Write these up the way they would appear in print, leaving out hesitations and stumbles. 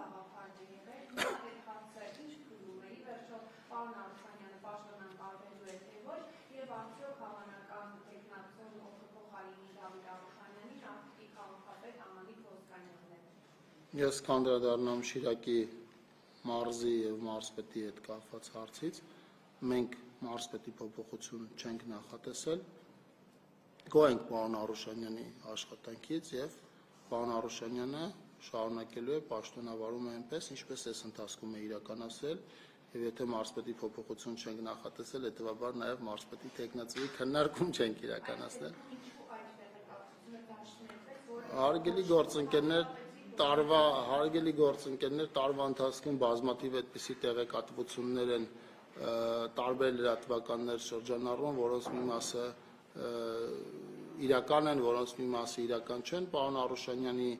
գաղափարն է եղել, նա այդ հարցը ինչ փուլում է, ի վերջո պարոն Արուշանյանը պաշտոնան կարվելու է թե ոչ, եւ արդյոք հավանական տեխնացիոն փոխարինի Դավիթ Արուշանյանին արտի քաղաքապետ Ամանիկ Ոսկանյանն է։ Ես կանդրադառնամ Շիրակի մարզի եւ մարզպետի հետ կապված հարցից։ Մենք մարզպետի փոփոխություն չենք նախատեսել։ Գոհ ենք պարոն Արուշանյանի աշխատանքից եւ պարոն Արուշանյանը շարունակելու է պաշտոնավարումը այնպես, ինչպես այս ընթացքում է իրականացրել, եւ եթե մարզպետի փոփոխություն չենք նախատեսել, հետեւաբար նաեւ մարզպետի տեխնացիայի քննարկում չենք իրականացնել։ Հարգելի գործընկերներ, տարվա ընթացքում բազմաթիվ այդպիսի տեղեկատվություններ են տարբեր լրատվականներ շրջանառվում, որոնց մի մասը իրական են, որոնց մի մասը իրական չեն։ Պարոն Արուշանյանի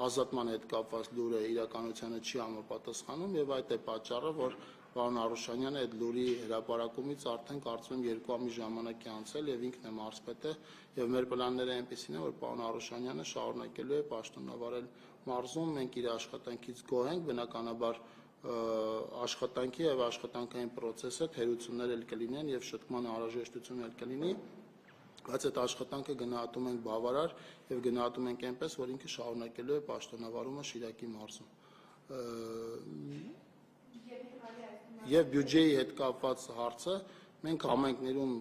ազատման հետ կապված լուրը իրականությանը չի համապատասխանում եւ այդ է պատճառը, որ պարոն Արուշանյանը այդ լուրի հրապարակումից արդեն կարծում եմ 2 ամիս ժամանակ է անցել եւ ինքն է մարզպետը եւ մեր պլանները այնպեսին են, որ պարոն Արուշանյանը շարունակելու է պաշտոնավարել մարզում, մենք իր աշխատանքից գոհ ենք, բնականաբար աշխատանքի եւ աշխատանքային process-ը թերություններ էլ կլինեն եւ շտկման անհրաժեշտություն էլ կլինի, բայց այդ աշխատանքը գնահատում ենք բավարար եւ գնահատում ենք այնպես, որ ինքը շարունակելու է պաշտոնավարումը Շիրակի մարզում։ Եվ բյուջեի հետ կապված հարցը, մենք համայնքներում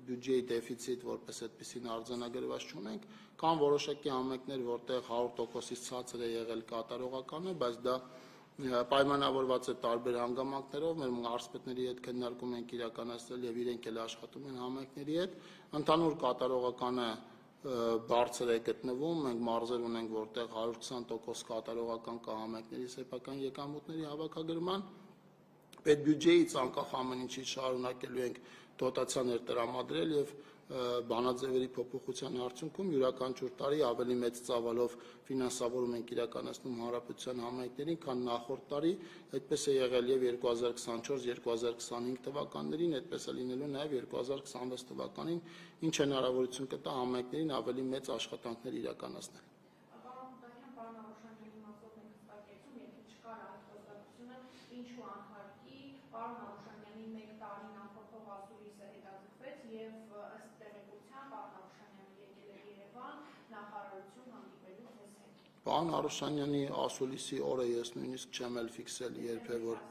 բյուջեի դեֆիցիտ որպես այդպեսին արձանագրված չունենք, կան որոշակի համայնքներ, որտեղ 100%-ից ցածր է եղել կատարողականը, բայց դա պայմանավորված է տարբեր հանգամանքներով, մեր մարզպետների հետ քննարկում ենք իրականացնել եւ իրենք էլ աշխատում են համայնքների հետ, ընդհանուր կատարողականը բարձր է գտնվում, մենք մարզեր ունենք, որտեղ 120% կատարողական կա համայնքների սեփական եկամուտների հավաքագրման, պետբյուջեից անկախ ամեն ինչից շարունակելու ենք դոտացիաներ տրամադրել եւ բանաձևերի փոփոխության արդյունքում յուրաքանչյուր տարի ավելի մեծ ծավալով ֆինանսավորում ենք իրականացնում հանրապետության համայնքներին, քան նախորդ տարի, այդպես է եղել եւ 2024-2025 թվականներին, այդպես է լինելու նաեւ 2026 թվականին, ինչ հնարավորություն կտա համայնքներին ավելի մեծ աշխատանքներ իրականացնել։ Պարոն Արուշանյանի մասով մենք հստակեցում, եթե չկար այդ խոսակցությունը, ինչու անհարկի պարոն Արուշանյանի 1 տարին անփոփոխ ասուլիսը հետաձգվեց եւ ըստ տեղեկության պարոն Արուշանյանը եկել է Երևան նախարարություն հանդիպելու ձեզ հետ։ Պարոն Արուշանյանի ասուլիսի օրը ես նույնիսկ չեմ էլ ֆիքսել երբևէ, որ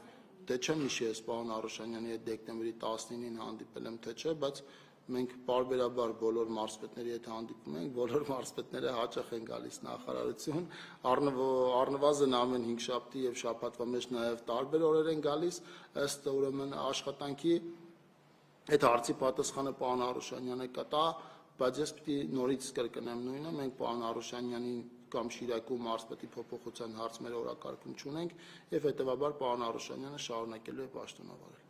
դե չեմ հիշի ես պարոն Արուշանյանի հետ դեկտեմբերի 19-ին հանդիպել եմ, թե չէ, բայց մենք պարբերաբար բոլոր մարզպետների հետ հանդիպում ենք, բոլոր մարզպետները հաճախ են գալիս նախարարություն, առնվազն ամեն 5 շաբթի եւ շաբաթվա մեջ նաեւ տարբեր օրեր են գալիս, ըստ ուրեմն աշխատանքի այդ հարցի պատասխանը պարոն Արուշանյանը կտա, բայց ես պիտի նորից կրկնեմ նույնը, մենք պարոն Արուշանյանին կամ Շիրակու մարզպետի փոփոխության հարց մեր օրակարգում չունենք եւ հետեւաբար պարոն Արուշանյանը շարունակելու է պաշտոնավարել։